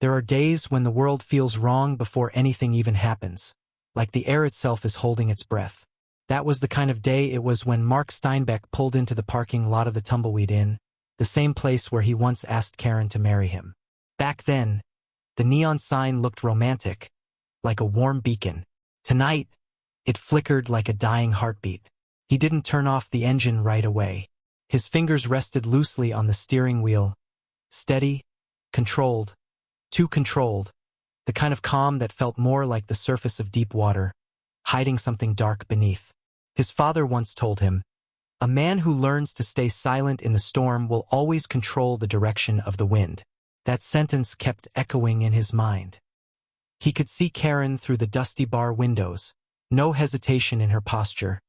There are days when the world feels wrong before anything even happens, like the air itself is holding its breath. That was the kind of day it was when Mark Steinbeck pulled into the parking lot of the Tumbleweed Inn, the same place where he once asked Karen to marry him. Back then, the neon sign looked romantic, like a warm beacon. Tonight, it flickered like a dying heartbeat. He didn't turn off the engine right away. His fingers rested loosely on the steering wheel. Steady, controlled, too controlled, the kind of calm that felt more like the surface of deep water, hiding something dark beneath. His father once told him, "A man who learns to stay silent in the storm will always control the direction of the wind." That sentence kept echoing in his mind. He could see Karen through the dusty bar windows, no hesitation in her posture,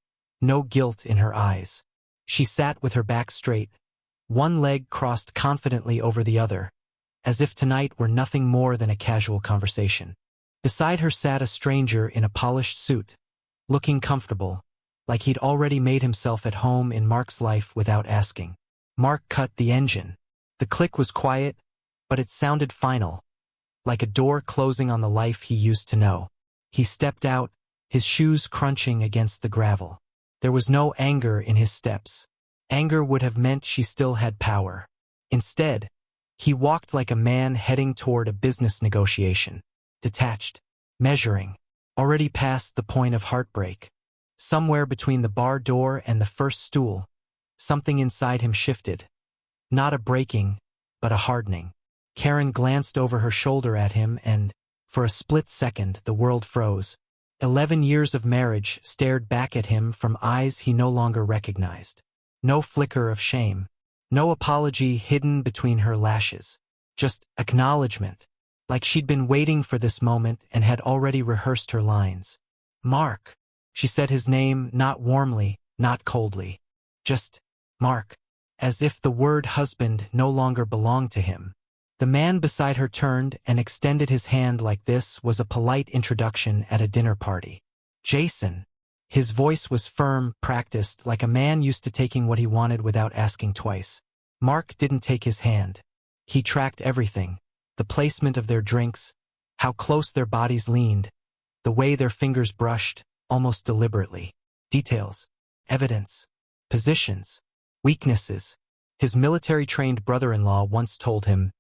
no guilt in her eyes. She sat with her back straight, one leg crossed confidently over the other, as if tonight were nothing more than a casual conversation. Beside her sat a stranger in a polished suit, looking comfortable, like he'd already made himself at home in Mark's life without asking. Mark cut the engine. The click was quiet, but it sounded final, like a door closing on the life he used to know. He stepped out, his shoes crunching against the gravel. There was no anger in his steps. Anger would have meant she still had power. Instead, he walked like a man heading toward a business negotiation, detached, measuring, already past the point of heartbreak. Somewhere between the bar door and the first stool, something inside him shifted. Not a breaking, but a hardening. Karen glanced over her shoulder at him and, for a split second, the world froze. 11 years of marriage stared back at him from eyes he no longer recognized. No flicker of shame. No apology hidden between her lashes. Just acknowledgement, like she'd been waiting for this moment and had already rehearsed her lines. "Mark." She said his name not warmly, not coldly. Just Mark, as if the word husband no longer belonged to him. The man beside her turned and extended his hand like this was a polite introduction at a dinner party. "Jason." His voice was firm, practiced, like a man used to taking what he wanted without asking twice. Mark didn't take his hand. He tracked everything, the placement of their drinks, how close their bodies leaned, the way their fingers brushed, almost deliberately. Details, evidence, positions, weaknesses. His military-trained brother-in-law once told him,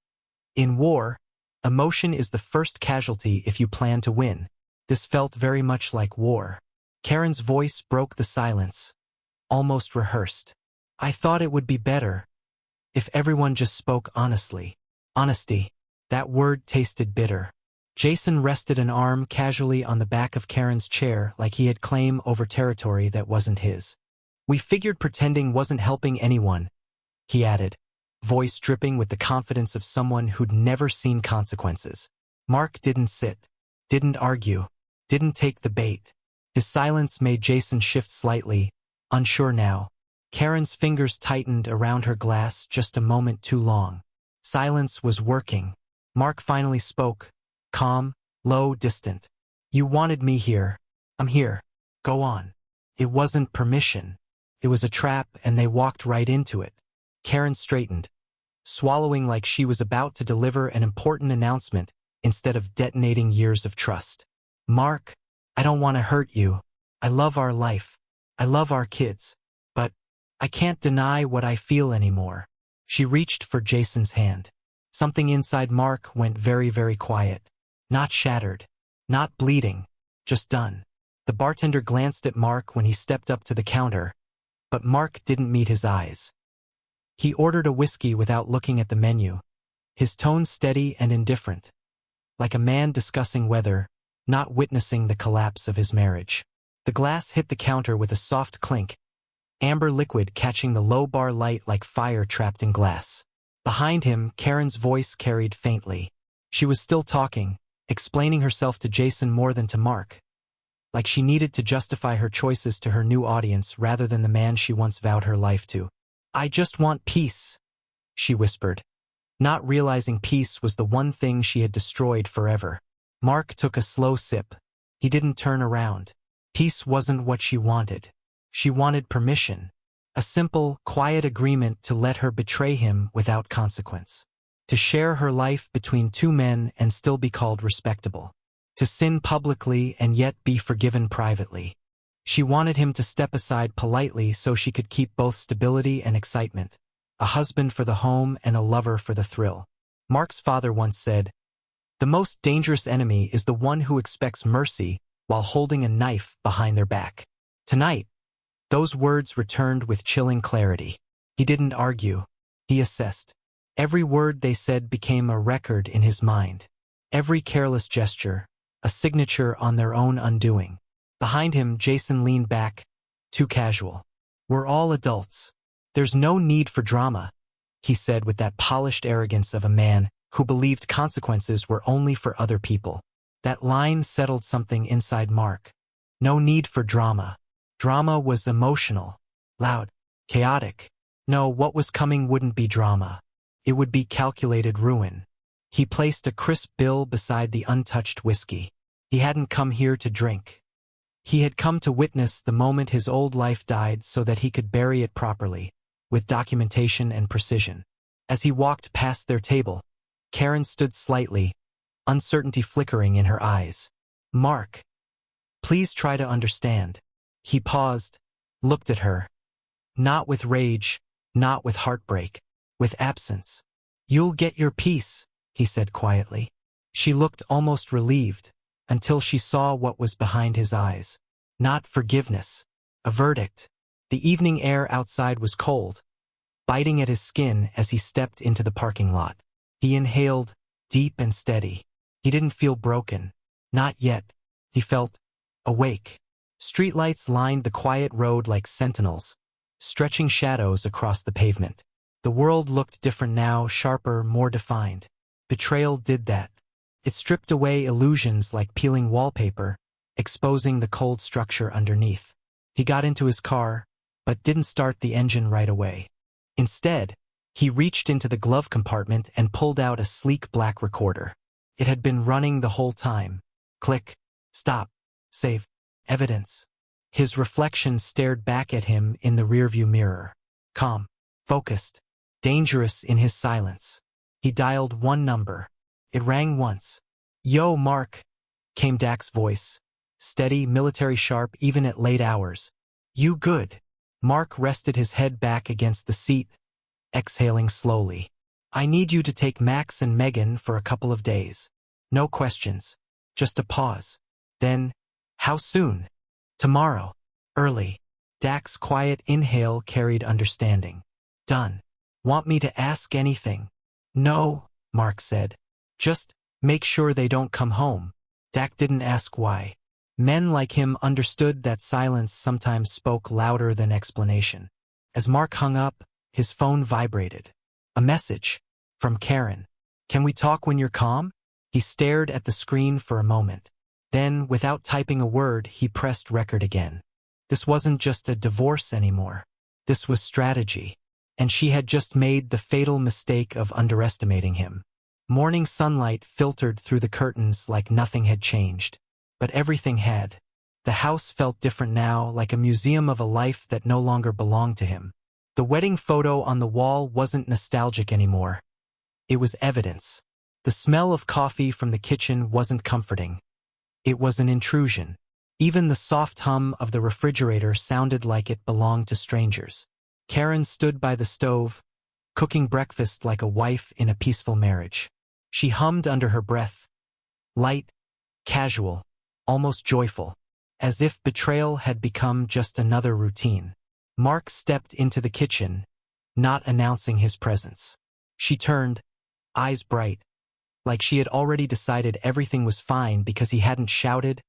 "In war, emotion is the first casualty if you plan to win." This felt very much like war. Karen's voice broke the silence, almost rehearsed. "I thought it would be better if everyone just spoke honestly." Honesty, that word tasted bitter. Jason rested an arm casually on the back of Karen's chair like he had claim over territory that wasn't his. "We figured pretending wasn't helping anyone," he added, voice dripping with the confidence of someone who'd never seen consequences. Mark didn't sit, didn't argue, didn't take the bait. His silence made Jason shift slightly, unsure now. Karen's fingers tightened around her glass just a moment too long. Silence was working. Mark finally spoke, calm, low, distant. "You wanted me here. I'm here. Go on." It wasn't permission. It was a trap, and they walked right into it. Karen straightened, swallowing like she was about to deliver an important announcement instead of detonating years of trust. "Mark, I don't want to hurt you. I love our life. I love our kids. But I can't deny what I feel anymore." She reached for Jason's hand. Something inside Mark went very, very quiet. Not shattered. Not bleeding. Just done. The bartender glanced at Mark when he stepped up to the counter, but Mark didn't meet his eyes. He ordered a whiskey without looking at the menu, his tone steady and indifferent, like a man discussing weather, not witnessing the collapse of his marriage. The glass hit the counter with a soft clink, amber liquid catching the low bar light like fire trapped in glass. Behind him, Karen's voice carried faintly. She was still talking, explaining herself to Jason more than to Mark, like she needed to justify her choices to her new audience rather than the man she once vowed her life to. "I just want peace," she whispered, not realizing peace was the one thing she had destroyed forever. Mark took a slow sip. He didn't turn around. Peace wasn't what she wanted. She wanted permission. A simple, quiet agreement to let her betray him without consequence. To share her life between two men and still be called respectable. To sin publicly and yet be forgiven privately. She wanted him to step aside politely so she could keep both stability and excitement. A husband for the home and a lover for the thrill. Mark's father once said, "The most dangerous enemy is the one who expects mercy while holding a knife behind their back." Tonight, those words returned with chilling clarity. He didn't argue. He assessed. Every word they said became a record in his mind. Every careless gesture, a signature on their own undoing. Behind him, Jason leaned back, too casual. "We're all adults. There's no need for drama," he said with that polished arrogance of a man who believed consequences were only for other people. That line settled something inside Mark. No need for drama. Drama was emotional, loud, chaotic. No, what was coming wouldn't be drama. It would be calculated ruin. He placed a crisp bill beside the untouched whiskey. He hadn't come here to drink. He had come to witness the moment his old life died so that he could bury it properly, with documentation and precision. As he walked past their table, Karen stood slightly, uncertainty flickering in her eyes. "Mark, please try to understand." He paused, looked at her. Not with rage, not with heartbreak, with absence. "You'll get your peace," he said quietly. She looked almost relieved, until she saw what was behind his eyes. Not forgiveness. A verdict. The evening air outside was cold, biting at his skin as he stepped into the parking lot. He inhaled, deep and steady. He didn't feel broken. Not yet. He felt awake. Streetlights lined the quiet road like sentinels, stretching shadows across the pavement. The world looked different now, sharper, more defined. Betrayal did that. It stripped away illusions like peeling wallpaper, exposing the cold structure underneath. He got into his car, but didn't start the engine right away. Instead, he reached into the glove compartment and pulled out a sleek black recorder. It had been running the whole time. Click, stop, save, evidence. His reflection stared back at him in the rearview mirror. Calm, focused, dangerous in his silence. He dialed one number. It rang once. "Yo, Mark," came Dak's voice. Steady, military sharp, even at late hours. "You good?" Mark rested his head back against the seat, exhaling slowly. "I need you to take Max and Megan for a couple of days. No questions. Just a pause. Then, how soon? Tomorrow. Early." Dak's quiet inhale carried understanding. "Done. Want me to ask anything?" "No," Mark said. "Just make sure they don't come home." Dak didn't ask why. Men like him understood that silence sometimes spoke louder than explanation. As Mark hung up, his phone vibrated. A message. From Karen. "Can we talk when you're calm?" He stared at the screen for a moment. Then, without typing a word, he pressed record again. This wasn't just a divorce anymore. This was strategy. And she had just made the fatal mistake of underestimating him. Morning sunlight filtered through the curtains like nothing had changed. But everything had. The house felt different now, like a museum of a life that no longer belonged to him. The wedding photo on the wall wasn't nostalgic anymore. It was evidence. The smell of coffee from the kitchen wasn't comforting. It was an intrusion. Even the soft hum of the refrigerator sounded like it belonged to strangers. Karen stood by the stove, cooking breakfast like a wife in a peaceful marriage. She hummed under her breath. Light, casual, almost joyful, as if betrayal had become just another routine. Mark stepped into the kitchen, not announcing his presence. She turned, eyes bright, like she had already decided everything was fine because he hadn't shouted,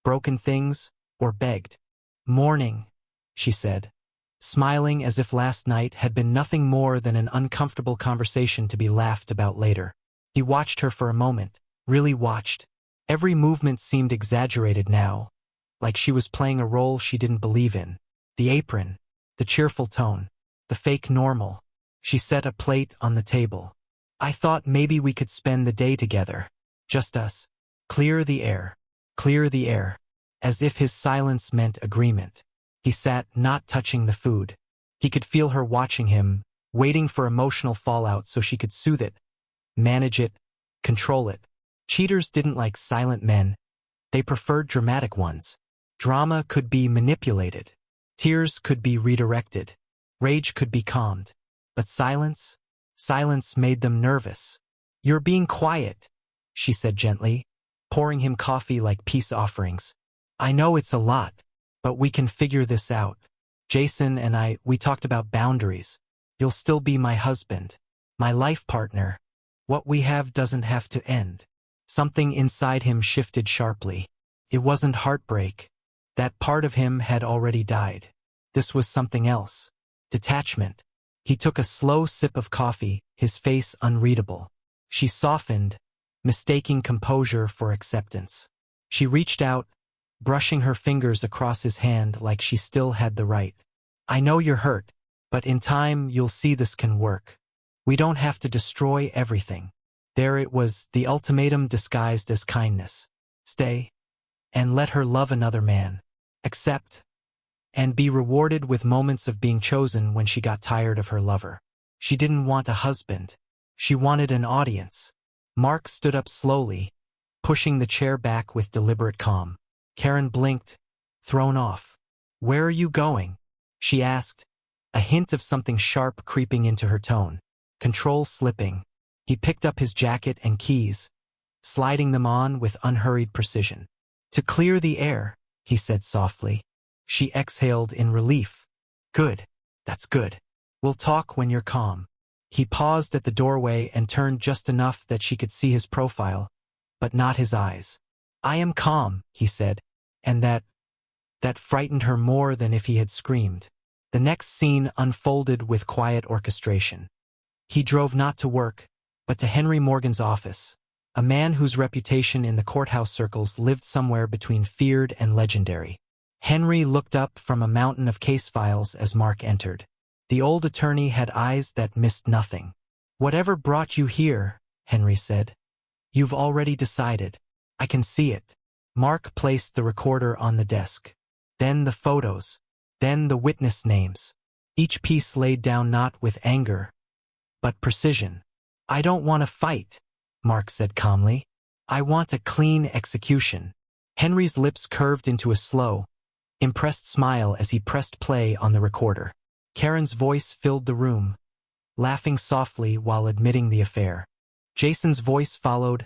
broken things, or begged. "Morning," she said, smiling as if last night had been nothing more than an uncomfortable conversation to be laughed about later. He watched her for a moment, really watched. Every movement seemed exaggerated now, like she was playing a role she didn't believe in. The apron, the cheerful tone, the fake normal. She set a plate on the table. "I thought maybe we could spend the day together. Just us. Clear the air. Clear the air." As if his silence meant agreement. He sat, not touching the food. He could feel her watching him, waiting for emotional fallout so she could soothe it. manage it, control it. Cheaters didn't like silent men. They preferred dramatic ones. Drama could be manipulated. Tears could be redirected. Rage could be calmed. But silence? Silence made them nervous. "You're being quiet," she said gently, pouring him coffee like peace offerings. "I know it's a lot, but we can figure this out. Jason and we talked about boundaries. You'll still be my husband, my life partner. What we have doesn't have to end." Something inside him shifted sharply. It wasn't heartbreak. That part of him had already died. This was something else. Detachment. He took a slow sip of coffee, his face unreadable. She softened, mistaking composure for acceptance. She reached out, brushing her fingers across his hand like she still had the right. "I know you're hurt, but in time you'll see this can work. We don't have to destroy everything." There it was, the ultimatum disguised as kindness. Stay, and let her love another man. Accept, and be rewarded with moments of being chosen when she got tired of her lover. She didn't want a husband. She wanted an audience. Mark stood up slowly, pushing the chair back with deliberate calm. Karen blinked, thrown off. "Where are you going?" she asked, a hint of something sharp creeping into her tone. Control slipping. He picked up his jacket and keys, sliding them on with unhurried precision. "To clear the air," he said softly. She exhaled in relief. "Good. That's good. We'll talk when you're calm." He paused at the doorway and turned just enough that she could see his profile, but not his eyes. "I am calm," he said, and that frightened her more than if he had screamed. The next scene unfolded with quiet orchestration. He drove not to work, but to Henry Morgan's office, a man whose reputation in the courthouse circles lived somewhere between feared and legendary. Henry looked up from a mountain of case files as Mark entered. The old attorney had eyes that missed nothing. "Whatever brought you here," Henry said. "You've already decided. I can see it." Mark placed the recorder on the desk. Then the photos. Then the witness names. Each piece laid down not with anger, but precision. "I don't want to fight," Mark said calmly. "I want a clean execution." Henry's lips curved into a slow, impressed smile as he pressed play on the recorder. Karen's voice filled the room, laughing softly while admitting the affair. Jason's voice followed,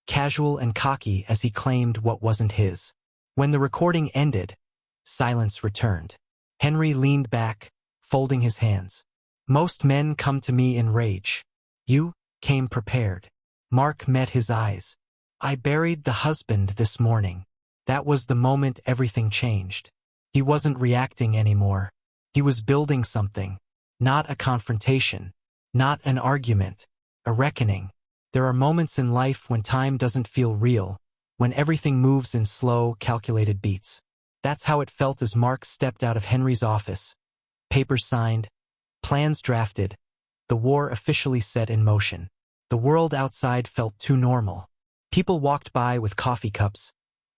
casual and cocky as he claimed what wasn't his. When the recording ended, silence returned. Henry leaned back, folding his hands. "Most men come to me in rage. You came prepared." Mark met his eyes. "I buried the husband this morning." That was the moment everything changed. He wasn't reacting anymore. He was building something. Not a confrontation. Not an argument. A reckoning. There are moments in life when time doesn't feel real, when everything moves in slow, calculated beats. That's how it felt as Mark stepped out of Henry's office. Papers signed. Plans drafted. The war officially set in motion. The world outside felt too normal. People walked by with coffee cups.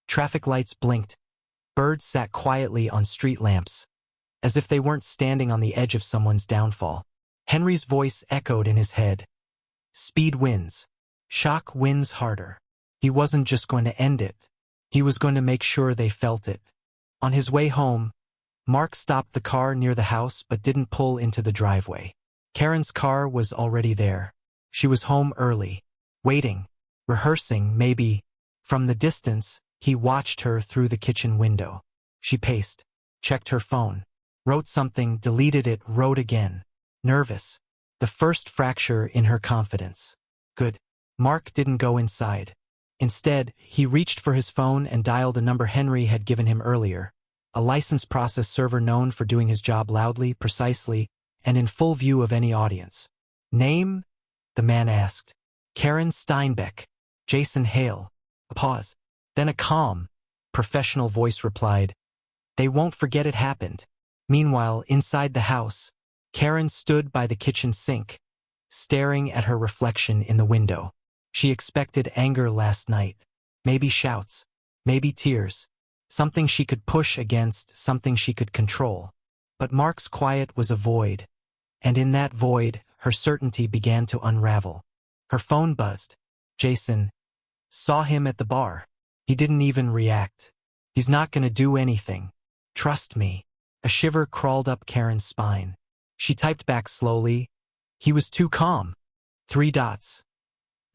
Traffic lights blinked. Birds sat quietly on street lamps, as if they weren't standing on the edge of someone's downfall. Henry's voice echoed in his head. Speed wins. Shock wins harder. He wasn't just going to end it. He was going to make sure they felt it. On his way home, Mark stopped the car near the house but didn't pull into the driveway. Karen's car was already there. She was home early, waiting, rehearsing, maybe. From the distance, he watched her through the kitchen window. She paced, checked her phone, wrote something, deleted it, wrote again. Nervous. The first fracture in her confidence. Good. Mark didn't go inside. Instead, he reached for his phone and dialed a number Henry had given him earlier. A licensed process server known for doing his job loudly, precisely, and in full view of any audience. "Name?" the man asked. "Karen Steinbeck." "Jason Hale." A pause. Then a calm, professional voice replied, "They won't forget it happened." Meanwhile, inside the house, Karen stood by the kitchen sink, staring at her reflection in the window. She expected anger last night. Maybe shouts. Maybe tears. Something she could push against, something she could control. But Mark's quiet was a void. And in that void, her certainty began to unravel. Her phone buzzed. Jason saw him at the bar. He didn't even react. He's not gonna do anything. Trust me. A shiver crawled up Karen's spine. She typed back slowly. He was too calm. 3 dots.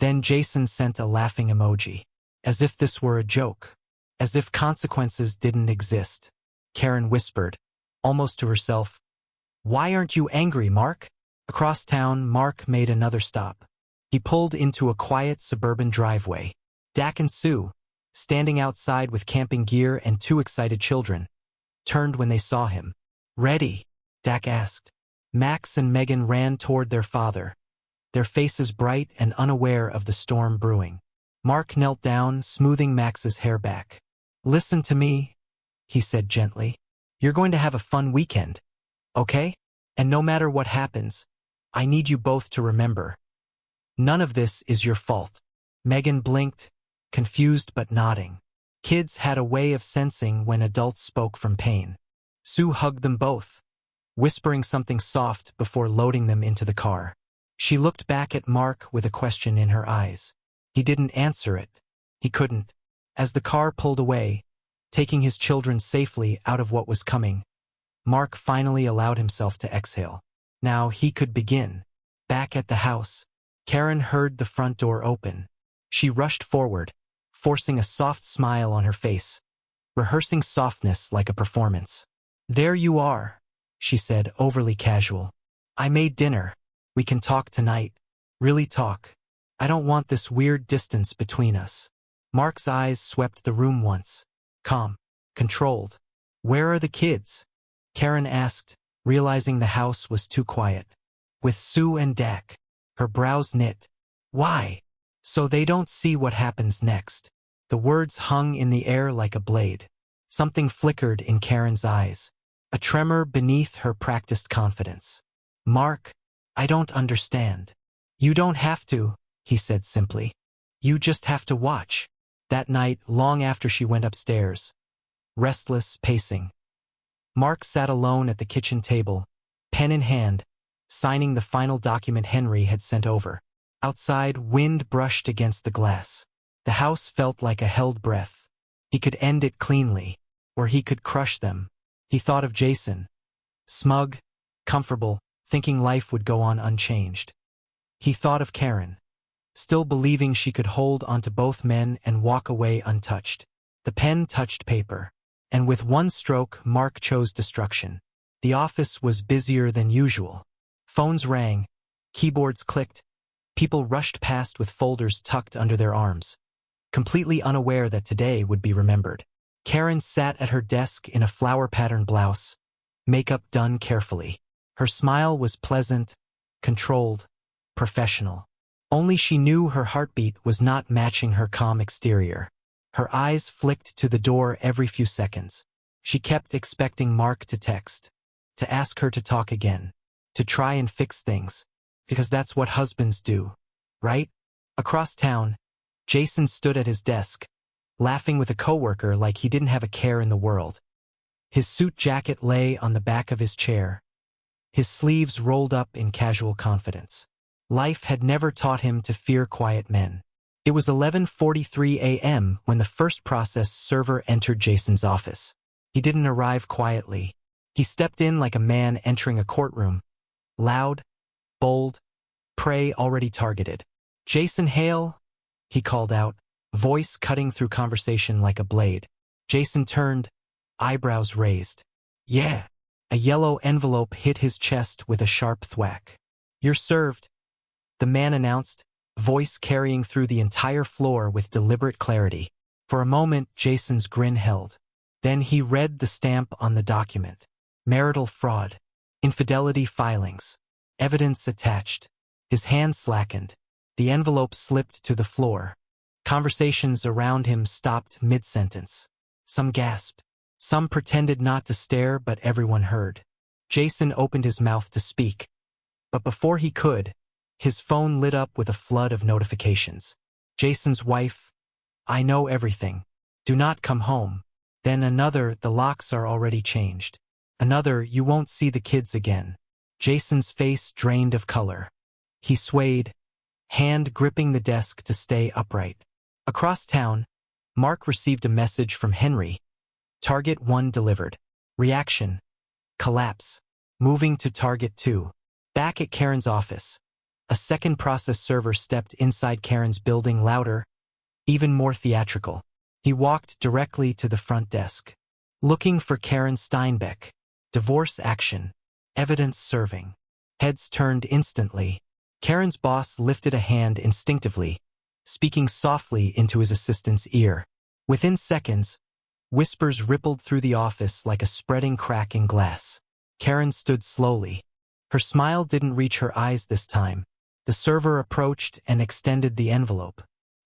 Then Jason sent a laughing emoji. As if this were a joke. As if consequences didn't exist. Karen whispered, almost to herself, "Why aren't you angry, Mark?" Across town, Mark made another stop. He pulled into a quiet suburban driveway. Dak and Sue, standing outside with camping gear and 2 excited children, turned when they saw him. "Ready?" Dak asked. Max and Megan ran toward their father, their faces bright and unaware of the storm brewing. Mark knelt down, smoothing Max's hair back. "Listen to me," he said gently. "You're going to have a fun weekend, okay? And no matter what happens, I need you both to remember. None of this is your fault." Megan blinked, confused but nodding. Kids had a way of sensing when adults spoke from pain. Sue hugged them both, whispering something soft before loading them into the car. She looked back at Mark with a question in her eyes. He didn't answer it. He couldn't. As the car pulled away, taking his children safely out of what was coming, Mark finally allowed himself to exhale. Now he could begin. Back at the house, Karen heard the front door open. She rushed forward, forcing a soft smile on her face, rehearsing softness like a performance. "There you are," she said, overly casual. "I made dinner. We can talk tonight. Really talk. I don't want this weird distance between us." Mark's eyes swept the room once. Calm. Controlled. "Where are the kids?" Karen asked, realizing the house was too quiet. "With Sue and Dak." Her brows knit. "Why?" "So they don't see what happens next." The words hung in the air like a blade. Something flickered in Karen's eyes, a tremor beneath her practiced confidence. "Mark, I don't understand." "You don't have to," he said simply. "You just have to watch." That night, long after she went upstairs, restless, pacing, Mark sat alone at the kitchen table, pen in hand, signing the final document Henry had sent over. Outside, wind brushed against the glass. The house felt like a held breath. He could end it cleanly, or he could crush them. He thought of Jason, smug, comfortable, thinking life would go on unchanged. He thought of Karen, still believing she could hold onto both men and walk away untouched. The pen touched paper, and with one stroke, Mark chose destruction. The office was busier than usual. Phones rang, keyboards clicked, people rushed past with folders tucked under their arms, completely unaware that today would be remembered. Karen sat at her desk in a flower-patterned blouse, makeup done carefully. Her smile was pleasant, controlled, professional. Only she knew her heartbeat was not matching her calm exterior. Her eyes flicked to the door every few seconds. She kept expecting Mark to text, to ask her to talk again, to try and fix things, because that's what husbands do, right? Across town, Jason stood at his desk, laughing with a coworker like he didn't have a care in the world. His suit jacket lay on the back of his chair, his sleeves rolled up in casual confidence. Life had never taught him to fear quiet men. It was 11:43 a.m. when the first process server entered Jason's office. He didn't arrive quietly. He stepped in like a man entering a courtroom. Loud, bold, prey already targeted. "Jason Hale," he called out, voice cutting through conversation like a blade. Jason turned, eyebrows raised. "Yeah." A yellow envelope hit his chest with a sharp thwack. "You're served," the man announced, voice carrying through the entire floor with deliberate clarity. For a moment, Jason's grin held. Then he read the stamp on the document. Marital fraud. Infidelity filings. Evidence attached. His hand slackened. The envelope slipped to the floor. Conversations around him stopped mid-sentence. Some gasped. Some pretended not to stare, but everyone heard. Jason opened his mouth to speak. But before he could, his phone lit up with a flood of notifications. Jason's wife, "I know everything. Do not come home." Then another, "The locks are already changed." Another, "You won't see the kids again." Jason's face drained of color. He swayed, hand gripping the desk to stay upright. Across town, Mark received a message from Henry. Target 1 delivered. Reaction. Collapse. Moving to Target 2. Back at Karen's office. A second process server stepped inside Karen's building, louder, even more theatrical. He walked directly to the front desk. Looking for Karen Steinbeck. Divorce action. Evidence serving. Heads turned instantly. Karen's boss lifted a hand instinctively, speaking softly into his assistant's ear. Within seconds, whispers rippled through the office like a spreading crack in glass. Karen stood slowly. Her smile didn't reach her eyes this time. The server approached and extended the envelope.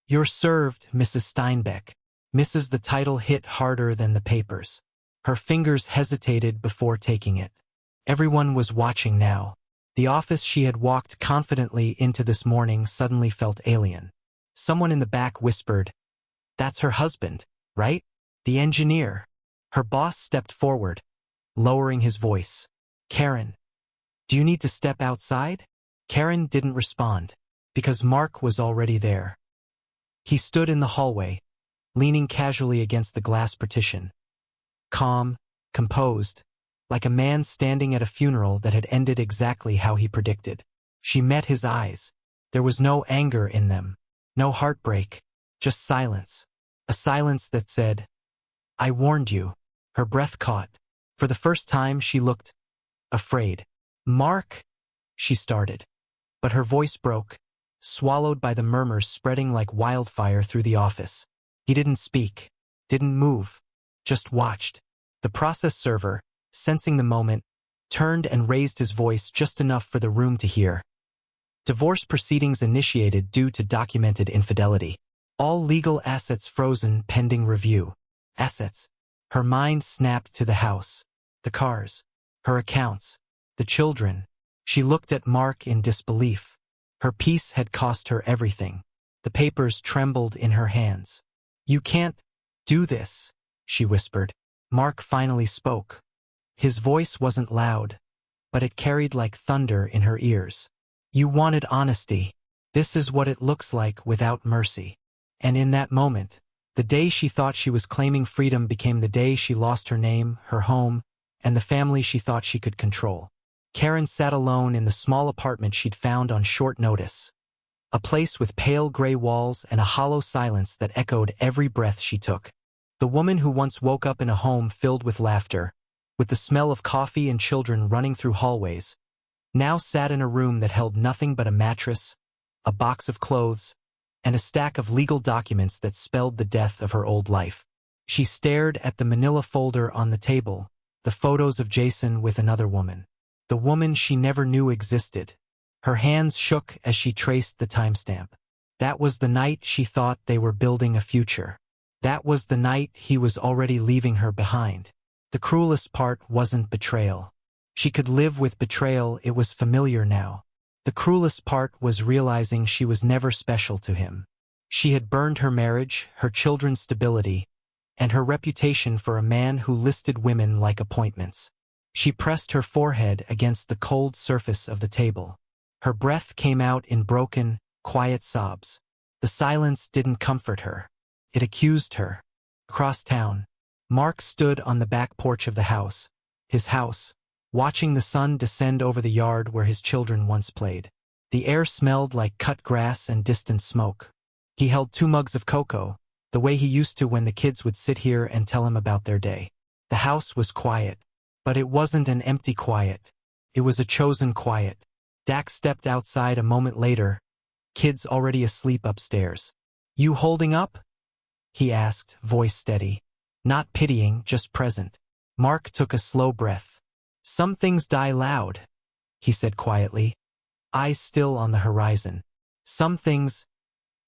"You're served, Mrs. Steinbeck." The title hit harder than the papers. Her fingers hesitated before taking it. Everyone was watching now. The office she had walked confidently into this morning suddenly felt alien. Someone in the back whispered, "That's her husband, right? The engineer." Her boss stepped forward, lowering his voice. "Karen, do you need to step outside?" Karen didn't respond, because Mark was already there. He stood in the hallway, leaning casually against the glass partition. Calm, composed, like a man standing at a funeral that had ended exactly how he predicted. She met his eyes. There was no anger in them, no heartbreak, just silence. A silence that said, "I warned you." Her breath caught. For the first time she looked afraid. "Mark," she started. But her voice broke, swallowed by the murmurs spreading like wildfire through the office. He didn't speak, didn't move, just watched. The process server, sensing the moment, turned and raised his voice just enough for the room to hear. "Divorce proceedings initiated due to documented infidelity. All legal assets frozen pending review." Assets. Her mind snapped to the house, the cars, her accounts, the children. She looked at Mark in disbelief. Her peace had cost her everything. The papers trembled in her hands. "You can't do this," she whispered. Mark finally spoke. His voice wasn't loud, but it carried like thunder in her ears. "You wanted honesty. This is what it looks like without mercy." And in that moment, the day she thought she was claiming freedom became the day she lost her name, her home, and the family she thought she could control. Karen sat alone in the small apartment she'd found on short notice. A place with pale gray walls and a hollow silence that echoed every breath she took. The woman who once woke up in a home filled with laughter, with the smell of coffee and children running through hallways, now sat in a room that held nothing but a mattress, a box of clothes, and a stack of legal documents that spelled the death of her old life. She stared at the manila folder on the table, the photos of Jason with another woman. The woman she never knew existed. Her hands shook as she traced the timestamp. That was the night she thought they were building a future. That was the night he was already leaving her behind. The cruelest part wasn't betrayal. She could live with betrayal, it was familiar now. The cruelest part was realizing she was never special to him. She had burned her marriage, her children's stability, and her reputation for a man who listed women like appointments. She pressed her forehead against the cold surface of the table. Her breath came out in broken, quiet sobs. The silence didn't comfort her. It accused her. Across town, Mark stood on the back porch of the house, his house, watching the sun descend over the yard where his children once played. The air smelled like cut grass and distant smoke. He held 2 mugs of cocoa, the way he used to when the kids would sit here and tell him about their day. The house was quiet, but it wasn't an empty quiet. It was a chosen quiet. Dak stepped outside a moment later, kids already asleep upstairs. "You holding up?" he asked, voice steady. Not pitying, just present. Mark took a slow breath. "Some things die loud," he said quietly, eyes still on the horizon. "Some things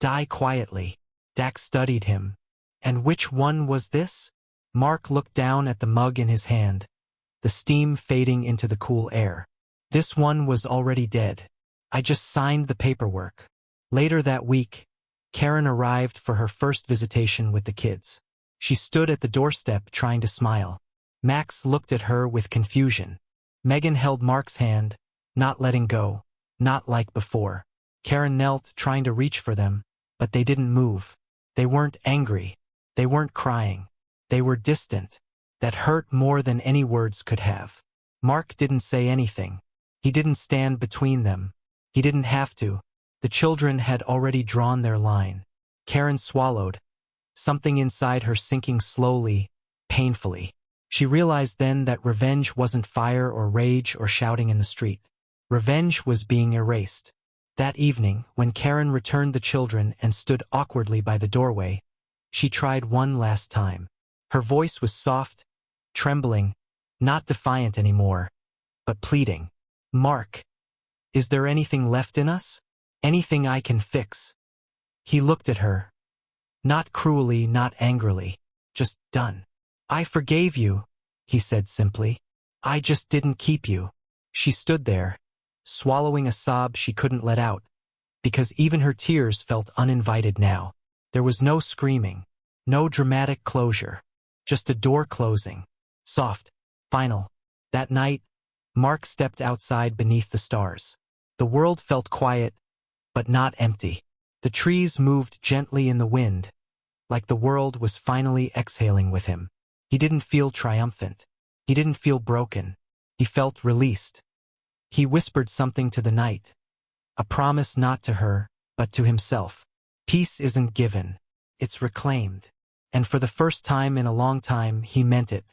die quietly." Dak studied him. "And which one was this?" Mark looked down at the mug in his hand, the steam fading into the cool air. "This one was already dead. I just signed the paperwork." Later that week, Karen arrived for her first visitation with the kids. She stood at the doorstep trying to smile. Max looked at her with confusion. Megan held Mark's hand, not letting go, not like before. Karen knelt, trying to reach for them, but they didn't move. They weren't angry. They weren't crying. They were distant. That hurt more than any words could have. Mark didn't say anything. He didn't stand between them. He didn't have to. The children had already drawn their line. Karen swallowed, something inside her sinking slowly, painfully. She realized then that revenge wasn't fire or rage or shouting in the street. Revenge was being erased. That evening, when Karen returned the children and stood awkwardly by the doorway, she tried one last time. Her voice was soft, trembling, not defiant anymore, but pleading. "Mark, is there anything left in us? Anything I can fix?" He looked at her. Not cruelly, not angrily, just done. "I forgave you," he said simply. "I just didn't keep you." She stood there, swallowing a sob she couldn't let out, because even her tears felt uninvited now. There was no screaming, no dramatic closure, just a door closing, soft, final. That night, Mark stepped outside beneath the stars. The world felt quiet, but not empty. The trees moved gently in the wind, like the world was finally exhaling with him. He didn't feel triumphant. He didn't feel broken. He felt released. He whispered something to the night, a promise not to her, but to himself. Peace isn't given, it's reclaimed. And for the first time in a long time, he meant it.